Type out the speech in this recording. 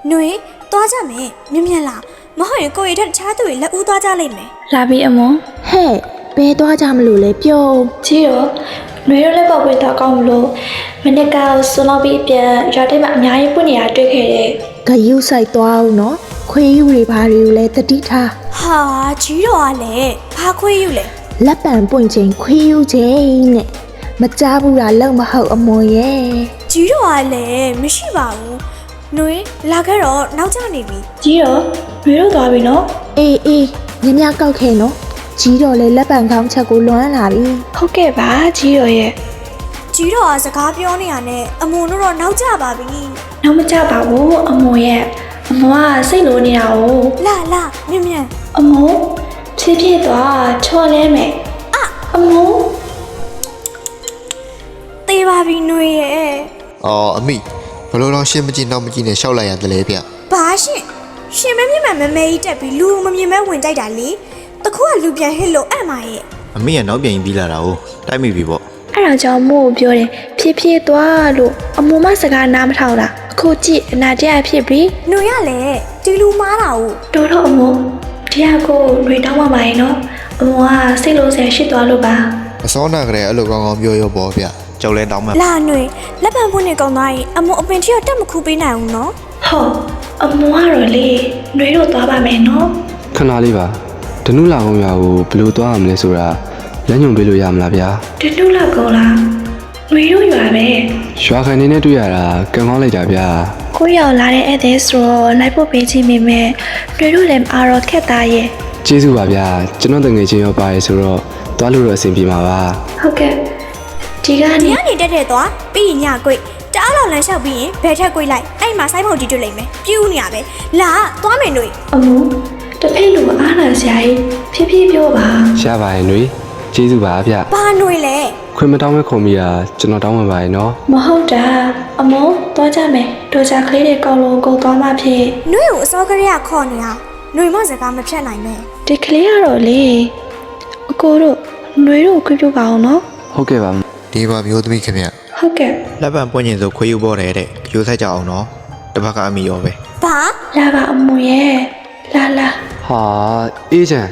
ຫນွေသွားကြမယ်မြင်လားမဟုတ်ရင်ကိုရီထက်တခြားသူတွေလက်ဦးသွားကြလိမ့်မယ် လာပြီအမွန် ဟဲ့ဘယ်သွားကြမလို့လဲပြော ကြီးတော့ຫນွေတို့လည်းပေါ့ဝင်တော့ကောင်းမလို့မနစ်ကဆွန်လောက်ပြီးပြန်ရွာထဲမှာအများကြီးပွင့်နေတာတွေ့ခဲ့တယ် ဂယုဆိုင်သွားအောင်နော်ခွေးယူတွေဘာတွေကိုလဲတတိထား ဟာကြီးတော်ကလည်းဘာခွေးယူလဲ လက်ပံပွင့်ချိန်ခွေးယူချိန်နဲ့မကြားဘူးလားလုံမဟုတ်အမွန်ရဲ့ ကြီးတော်ကလည်းမရှိပါဘူးຫນွေလာခဲ့တော့နောက်ကျနေပြီ ကြီးတော့ຫນွေတို့သွားပြီနော် အေးအေးညညကောက်ခဲ့နော်ကြီးတော်လေလက်ပံကောင်းချက်ကိုလွမ်းလာပြီ ဟုတ်ကဲ့ပါကြီးတော့ရဲ့ ကြီးတော်ကစကားပြောနေရနဲ့အမုံတို့တော့နောက်ကျပါပြီ နောက်မကြပါဘူးအမွန်ရဲ့အမွန်ကစိတ်လိုနေတာကို လာမြင် အမုန်ဖြည်းဖြည်းသွားချော်လဲမယ်အမုန် သေးပါပြီຫນွေရဲ့ အော်အမိဘလို့တော့ရှင်းမကြည့်နောက်မကြည့်နဲ့ရှောက်လိုက်ရတယ်လေဗျ ဘာရှင်မမြင်မှမမဲကြီးတက်ပြီးလူမမြင်မဲဝင်တိုက်တာလေတခုကလူပြန်ဟစ်လို့အံ့ပါရဲ့ အမေကနောက်ပြန်ပြီးလာတာကိုတိုက်မိပြီပေါ့ အဲ့ဒါကြောင့်မို့ပြောတယ်ဖြည်းဖြည်းသွားလို့အမုန်မစကားနားမထောင်တာအခုကြည့်အနာတရားဖြစ်ပြီ ຫນွေရလည်းဒီလူမားတာကို တော်တော့အမုန်တရားကိုလွေတောင်းပါပါရဲ့နော်အမုန်ကစိတ်လို့ဆယ်ရှိသွားလို့ပါ အစောနာကလေးအဲ့လိုကောင်းကောင်းပြောရောပေါ့ဗျ ကြောက်လဲတောင်းမှ လာຫນွေလက်ပံပွင့်နေကောင်းသားရင်အမုံအပင်ထီတော့တက်မခုပေးနိုင်ဘူးနော် ဟုတ်အမုန်ကတော့လေနှွေတို့သွားပါမယ်နော် ခဏလေးပါဒနုလာကုန်းရွာကိုဘယ်လိုသွားရမလဲဆိုတာလမ်းညွှန်ပေးလို့ရမလားဗျာ တနုလောက်ကောလားနှွေတို့ရွာပဲ ရွာခံနေနဲ့တွေ့ရတာကံကောင်းလိုက်တာဗျာ ကိုရောက်လာတဲ့ဧည့်သည်ဆိုတော့လိုက်ဖို့ပေးချင်မိမယ်နှွေတို့လည်းအားတော့ခက်သားရဲ့ ကျေးဇူးပါဗျာကျွန်တော်တငယ်ချင်းရောပါရဲဆိုတော့သွားလို့တော့အဆင်ပြေမှာပါ ဟုတ်ကဲ့ဒီက ။ နေ့ ညနေတက်တဲ့သွားပြီးရင်ညကွိတ်တအားလောက်လမ်းလျှောက်ပြီးရင်ဘယ်ထက်ကွိတ်လိုက်အဲ့မှာစိုင်းမုံတီတွေ့လိမ့်မယ်။ပြူးနေရပဲ။လာသွားမယ်ຫນွေ အမူတစ်ဖက်လူအားလာစရာကြီးဖြည်းဖြည်းပြောပါ ရပါရဲ့ຫນွေကျေးဇူးပါဗျာ ။ဘာຫນွေလဲ ခွင့်မတောင်းမဲ့ခုံမိတာကျွန်တော်တောင်းဝင်ပါရဲ့နော် မဟုတ်တာအမူသွားကြမယ်တို့ကြကလေးတွေကောင်းလို့ကိုသွားမှဖြစ် ။ຫນွေကိုအစောကလေးကခေါ်နေတာ။ຫນွေမစကားမဖြတ်နိုင်မဲ့ ဒီကလေးကတော့လေအကိုတို့နှွေတို့ခွင့်ပြုပါအောင်နော် ဟုတ်ကဲ့ပါ ဒီပါမျိုးသမီးခင်ဗျ ဟုတ်ကဲ့ လက်ပံပွင့်ကျင်ဆိုခွေးယူပေါ်တယ်တဲ့ယူဆိုင်ကြအောင်နော်တစ်ဖက်ကအမိရောပဲ ။ဘာ လာပါအမူရဲ့လာ ဟာအေးချမ်း